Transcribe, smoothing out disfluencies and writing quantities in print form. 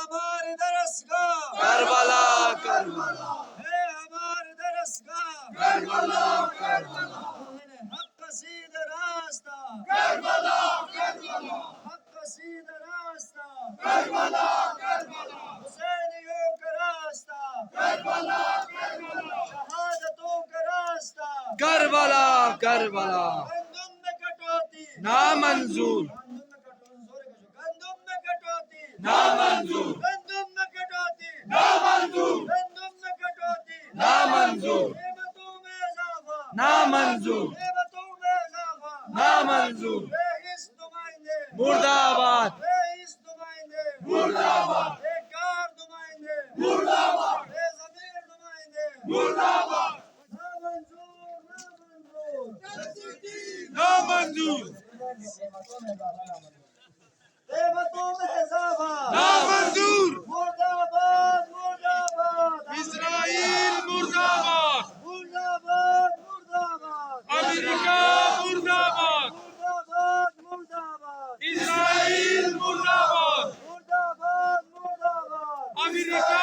हमारी दरसगाह Karbala Karbala है हमारी दरसगाह करबला करबला हक सीधा रास्ता करबला करबला हक सीधा रास्ता करबला करबला हुसैनियों का रास्ता करबला करबला शहादतों का रास्ता करबला करबला गंदुम में कटौती नामंजूर गंदुम में कटौती नामंजूर गंदुम में कटौती नामंजूर गंदुम में कटौती नामंजूर कीमतों में इजाफा नामंजूर कीमतों में इजाफा नामंजूर बेहिस नुमाइंदे मुर्दाबाद बेहिस नुमाइंदे मुर्दाबाद बेकार नुमाइंदे मुर्दाबाद बेज़मीर नुमाइंदे मुर्दाबाद नामंजूर नामंजूर कीमतों में इजाफा नामंजूर मुर्दाबाद मुर्दाबाद इस्राइल मुर्दाबाद मुर्दाबाद मुर्दाबाद अमेरिका मुर्दाबाद मुर्दाबाद मुर्दाबाद इस्राइल मुर्दाबाद मुर्दाबाद मुर्दाबाद अमेरिका